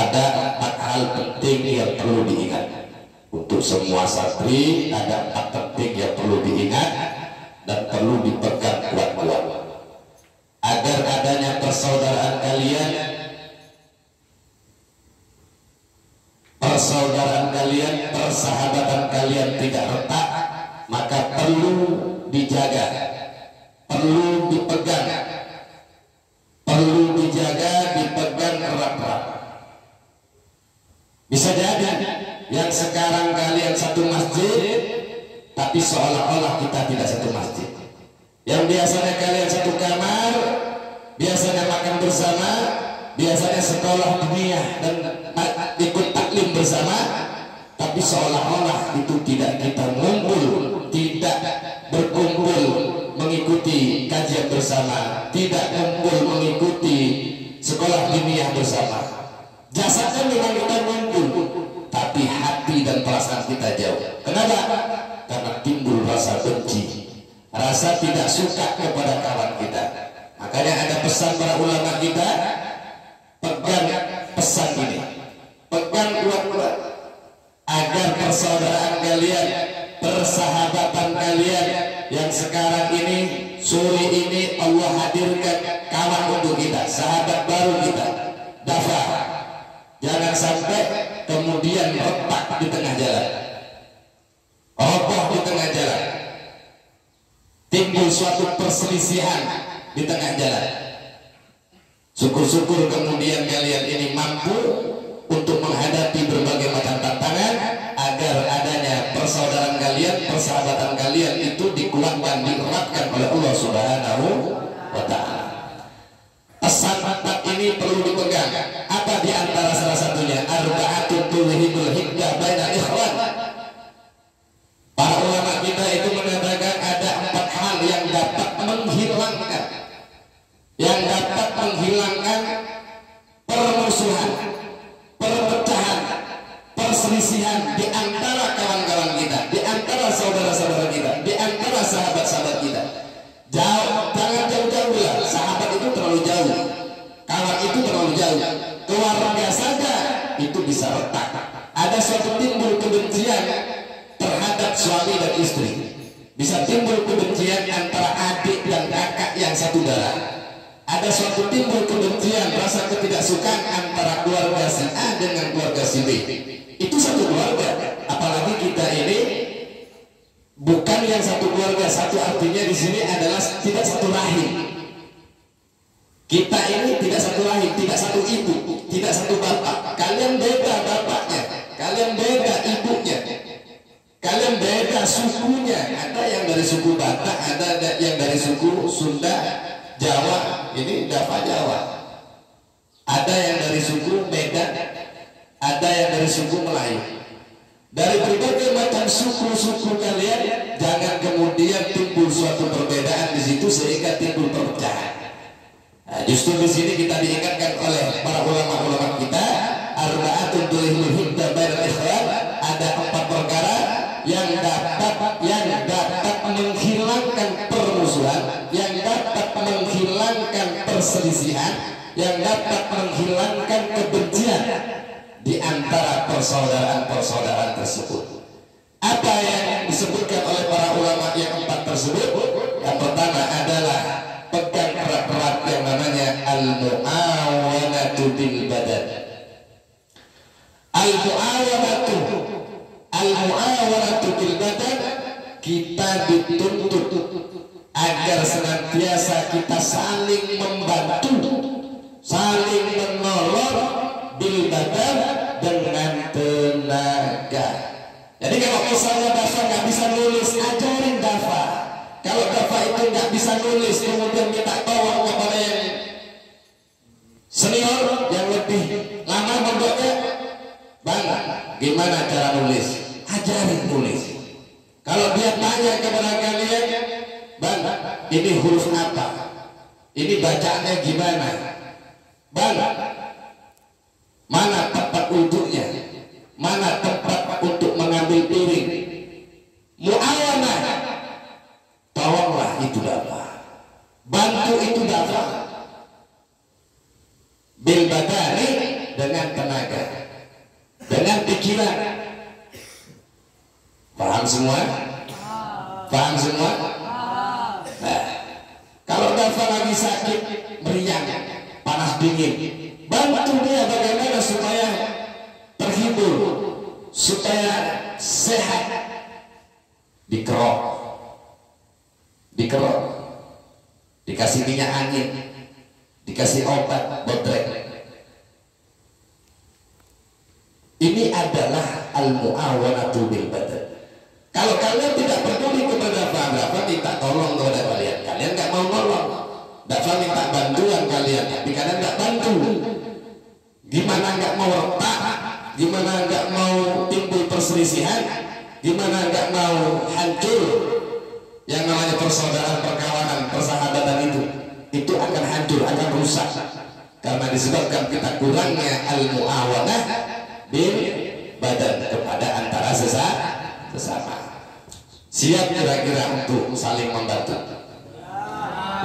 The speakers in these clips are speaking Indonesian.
ada 4 hal penting yang perlu diingat. Untuk semua santri ada 4 penting yang perlu diingat dan perlu dipegang kuat-kuat agar adanya persaudaraan kalian, persahabatan kalian tidak retak, maka perlu dijaga, perlu dipegang, dipegang erat-erat. Bisa jadi yang sekarang kalian satu masjid, tapi seolah-olah kita tidak satu masjid. Yang biasanya kalian satu kamar, biasanya makan bersama, biasanya sekolah dunia dan ikut taklim bersama, tapi seolah-olah itu tidak kita ngumpul, tidak berkumpul mengikuti kajian bersama, tidak kumpul mengikuti sekolah dunia bersama. Jasadnya memang kita ngumpul, tapi hati dan perasaan kita jauh. Kenapa? Karena timbul rasa benci, rasa tidak suka kepada kawan kita. Makanya ada pesan para ulama kita, pegang pesan ini, pegang kuat-kuat agar persaudaraan kalian, persahabatan kalian yang sekarang ini, sore ini Allah hadirkan kawan untuk kita, sahabat baru kita, Dafa. Jangan sampai kemudian retak di tengah jalan, roboh di tengah jalan, timbul suatu perselisihan di tengah jalan. Syukur-syukur kemudian kalian ini mampu untuk menghadapi berbagai macam tantangan agar adanya persaudaraan kalian, persahabatan kalian itu dikuatkan, dikuatkan oleh Allah Subhanahu wa Ta'ala. Pesan 4 ini perlu dipegang. Apa di antara salah satunya? Arba'atun tulhibul hikmah bainal ikhwan. Para ulama kita itu mengatakan ada 4 hal yang dapat menghilangkan permusuhan, perpecahan, perselisihan di antara kawan-kawan kita, di antara saudara-saudara kita, di antara sahabat-sahabat kita. Jauh, jangan jauh-jauh lah. Sahabat itu terlalu jauh, kawan itu terlalu jauh, keluarga saja itu bisa retak. Ada suatu timbul kebencian terhadap suami dan istri, bisa timbul kebencian antara adik dan kakak yang satu darah. Ada suatu timbul kebencian, rasa ketidaksukaan antara keluarga si A dengan keluarga si B. Itu satu keluarga. Apalagi kita ini bukan yang satu keluarga. Satu artinya di sini adalah tidak satu rahim. Kita ini tidak satu rahim, tidak satu ibu, tidak satu bapak. Kalian beda bapaknya, kalian beda ibunya, kalian beda sukunya. Ada yang dari suku Batak, ada yang dari suku Sunda, Jawa, ini Dafa Jawa. Ada yang dari suku Medan, ada yang dari suku Melayu. Dari berbagai macam suku-suku kalian, jangan kemudian timbul suatu perbedaan di situ sehingga timbul perpecahan. Nah, justru di sini kita diingatkan oleh para ulama-ulama kita, arba'atun tulhibul hikmah bainal ikhwan. Ada 4 perkara yang dapat menghilangkan permusuhan, yang dapat menghilangkan perselisihan, yang dapat menghilangkan kebencian di antara persaudaraan-persaudaraan tersebut. Apa yang disebutkan oleh para ulama yang 4 tersebut? Yang pertama adalah pegang erat-erat yang namanya al-mu'awanatu bil badan. Al-mu'awanatu bil badan, kita dituntut agar senantiasa kita saling membantu, saling menolong bil badan dengan tenaga. Jadi kalau misalnya Dafa nggak bisa nulis, ajarin Dafa. Kalau Dafa itu nggak bisa nulis, kemudian kita tolong kepada yang senior, yang lebih lama mondoknya, Bang, gimana cara nulis? Ajarin nulis. Kalau dia tanya kepada kalian, Bang, ini huruf apa? Ini bacaannya gimana? Bang, mana tempat wudhunya? Mana tempat untuk mengambil piring? Mu'awanah, tolonglah itu Dafa, bantu itu Dafa bil badani, dengan tenaga, dengan pikiran. Paham semua? Paham semua? Nah, kalau Dafa lagi sakit, meriang, panas dingin, bantu dia bagaimana supaya terhibur, supaya sehat. Dikerok, dikasih minyak angin, dikasih obat bodrek. Ini adalah al-mu'awanatu bil badan. Kalau kalian tidak peduli kepada Dafa minta tolong kepada kalian nggak mau nolong. Dafa minta bantuan kalian, tapi kalian nggak bantu. Gimana nggak mau retak? Gimana nggak mau timbul perselisihan? Gimana nggak mau hancur yang namanya persaudaraan, perkawanan, persahabatan itu akan hancur, akan rusak karena disebabkan kita kurangnya al-mu'awanah bil badan kepada antara sesama. Siap kira-kira untuk saling membantu?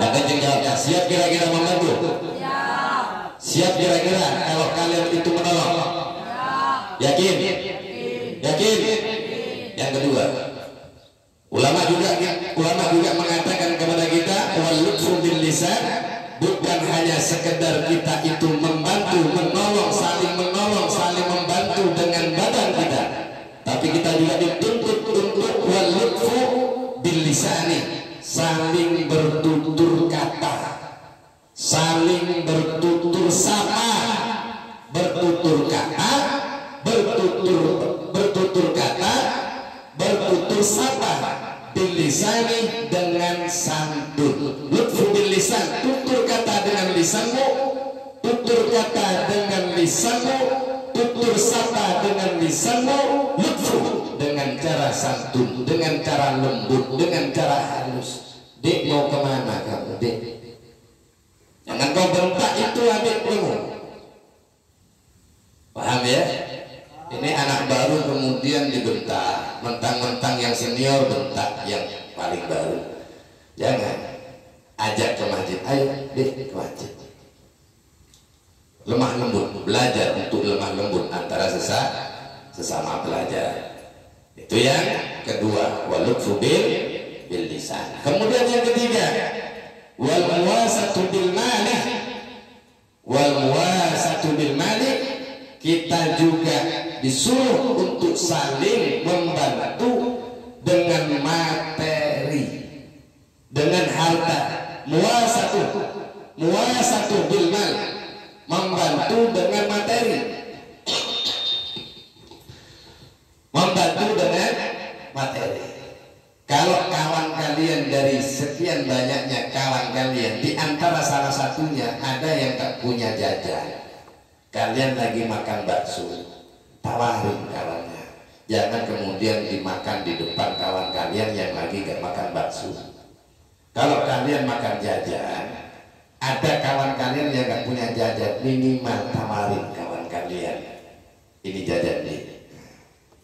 Yang kencing jawabnya, siap kira-kira membantu? Siap kira-kira kalau kalian itu menolong? Yakin? Yakin? Yang kedua, ulama juga mengatakan kepada kita wal lutfu bil lisan, bukan hanya sekedar kita itu membantu, menolong, saling membantu dengan badan kita, tapi kita juga dituntut untuk wal lutfu bil lisani, saling bertutur kata, saling bertutur sapa, bertutur kata, bertutur kata, bertutur sapa bil lisani dengan santun. Lutfu bil lisan, tutur kata dengan lisanmu, tutur kata dengan lisanmu, tutur sapa dengan lisanmu, lutfu dengan cara santun, dengan cara lembut, dengan cara halus. Dek, mau kemana kamu, dek? Jangan kau bentak itu adikmu. Paham ya? Ini anak baru kemudian dibentak, mentang-mentang yang senior bentak yang paling baru. Jangan, ajak ke masjid, ayo deh ke masjid. Lemah lembut, belajar untuk lemah lembut antara sesama pelajar. Itu yang kedua, walutfu bil lisan. Kemudian yang ketiga, wal muwasatu bil mali. Wal muwasatu bil mali, kita juga disuruh untuk saling membantu dengan materi, dengan harta. Muwasatu bil mal, membantu dengan materi, membantu dengan materi. Kalau kawan kalian dari sekian banyaknya kawan kalian, di antara salah satunya ada yang tak punya jajan, kalian lagi makan bakso, tawarin kawannya. Jangan kemudian dimakan di depan kawan kalian yang lagi gak makan bakso. Kalau kalian makan jajan, ada kawan kalian yang gak punya jajan, minimal tawarin kawan kalian, ini jajan nih,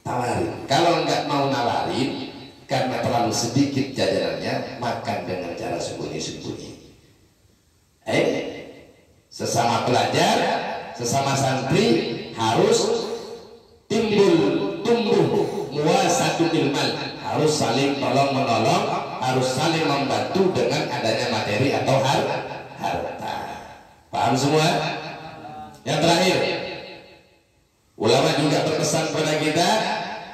tawarin. Kalau nggak mau nawarin karena terlalu sedikit jajanannya, makan dengan cara sembunyi-sembunyi. Sesama pelajar, sesama santri harus tumbuh muwasatu bil mal, harus saling tolong menolong, harus saling membantu dengan adanya materi atau harta. Paham semua? Yang terakhir, ulama juga berpesan kepada kita,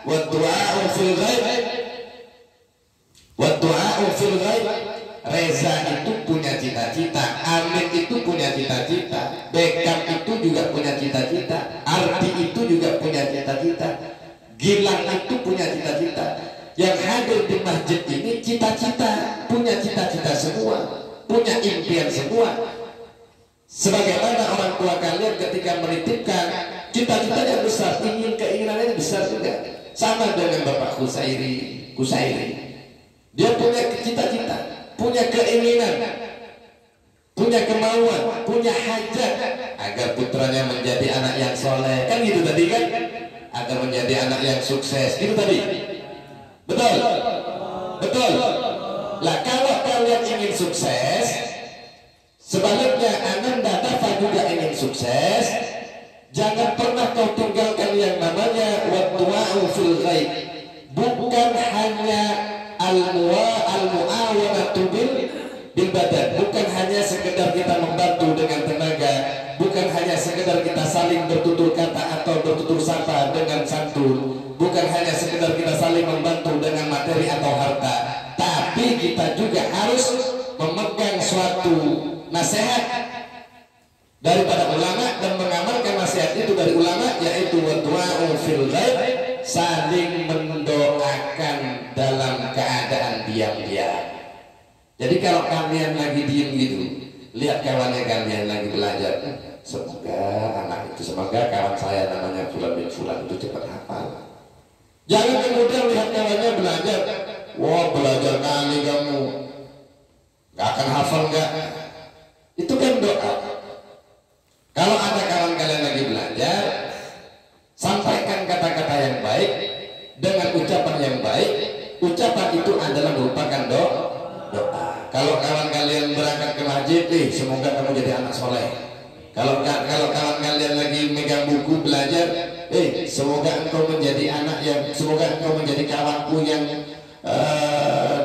wa du'a'u fil ghaib, wa du'a'u fil ghaib. Reza itu punya cita-cita, Amin itu punya cita-cita, Beckham itu juga punya cita-cita, Ardi itu juga punya cita-cita, Gilang itu punya cita-cita. Yang hadir di masjid ini cita-cita, punya cita-cita semua, punya impian semua. Sebagaimana orang tua kalian ketika menitipkan cita-citanya besar, keinginannya besar juga. Sama dengan Bapak Kusairi, dia punya cita-cita, punya keinginan, punya kemauan, punya hajat agar putranya menjadi anak yang soleh. Kan gitu tadi kan? Agar menjadi anak yang sukses. Gitu tadi. Betul? Betul? Lah kalau kalian ingin sukses, sebaliknya Ananda Dafa juga ingin sukses, Jangan pernah kau tinggalkan yang namanya waddu'a'u fil ghaib. Bukan hanya al-mu'awanatu bil badan, bukan hanya sekedar kita membantu dengan tenaga, bukan hanya sekedar kita saling bertutur kata atau bertutur sapa dengan santun, bukan hanya sekedar kita saling membantu dengan materi atau harta, tapi kita juga harus memegang suatu nasihat daripada ulama dan mengamalkan nasihat itu dari ulama, yaitu waddu'a'u fil ghaib, saling mendoakan dalam keadaan diam-diam. Jadi kalau kalian lagi diem gitu, lihat kawannya kalian lagi belajar, semoga anak itu, semoga kawan saya namanya Fulan bin Fulan itu cepat hafal. Jangan kemudian lihat kawannya belajar, wah belajar kali kamu, gak akan hafal gak? Itu kan doa. Kalau ada kawan kalian lagi belajar, sampaikan kata-kata yang baik dengan ucapan yang baik. Ucapan itu adalah merupakan doa. Kalau kawan kalian berangkat ke masjid, semoga kamu jadi anak soleh. Kalau kawan kalian lagi megang buku belajar, semoga engkau menjadi anak yang, semoga engkau menjadi kawanku yang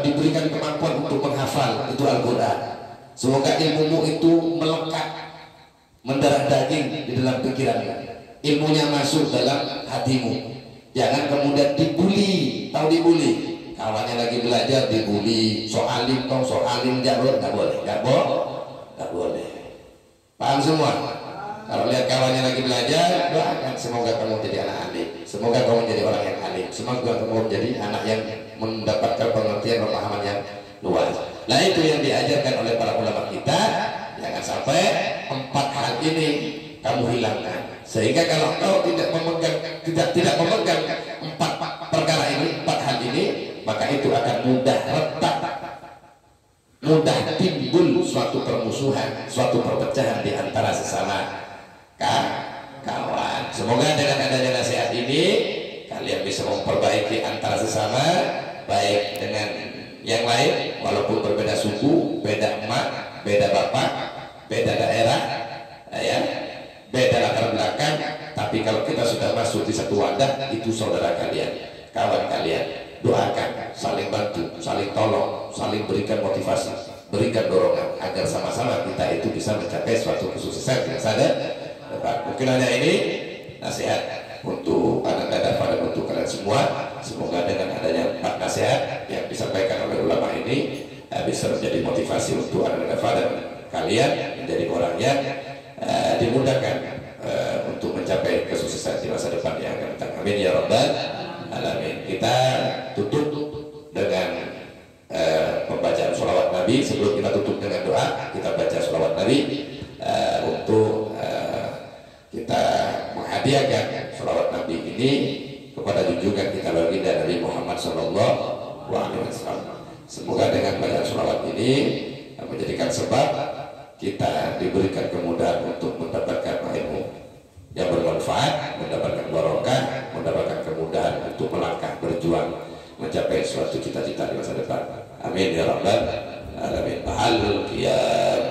diberikan kemampuan untuk menghafal itu Al-Quran. Semoga ilmumu itu melekat, mendarah daging di dalam pikiranmu, ilmunya masuk dalam hatimu. Jangan kemudian dibully, tahu dibully? Kawannya lagi belajar dibully, soalim kau, soalim jawab, nggak boleh, nggak boleh. Paham semua? Kalau lihat kawannya lagi belajar, doakan semoga kamu jadi anak alim, semoga kamu jadi orang yang alim, semoga kamu menjadi anak yang mendapatkan pengertian pemahaman yang luas. Nah itu yang diajarkan oleh para ulama kita. Jangan sampai 4 hal ini kamu hilangkan, sehingga kalau kau tidak memegang empat perkara ini, 4 hal ini, maka itu akan mudah retak, mudah timbul suatu permusuhan, suatu perpecahan di antara sesama kawan. Semoga dengan adanya nasihat ini kalian bisa memperbaiki antara sesama, baik dengan yang lain, walaupun berbeda suku, beda emak, beda bapak, beda daerah, ya, beda latar belakang, tapi kalau kita sudah masuk di satu wadah, itu saudara kalian, kawan kalian. Doakan, saling bantu, saling tolong, saling berikan motivasi, berikan dorongan agar sama-sama kita itu bisa mencapai suatu kesuksesan yang sadar. Mungkin hanya ini nasihat untuk anak dan pada untuk kalian semua. Semoga dengan adanya 4 nasihat yang disampaikan oleh ulama ini bisa menjadi motivasi untuk anak dan kalian menjadi orang yang dimudahkan untuk mencapai kesuksesan di masa depan yang akan datang. Amin ya rabbal alamin. Kita tutup dengan pembacaan sholawat Nabi. Sebelum kita tutup dengan doa, kita baca sholawat Nabi untuk kita menghadiahkan sholawat Nabi ini kepada junjungan kita baginda Nabi Muhammad SAW. Semoga dengan bacaan sholawat ini menjadikan sebab kita diberikan kemudahan untuk mendapatkan ilmu yang bermanfaat, mendapatkan barokah, mendapatkan kemudahan untuk melangkah, berjuang mencapai suatu cita-cita di masa depan. Amin ya rabbal alamin. Ta'allul qiyam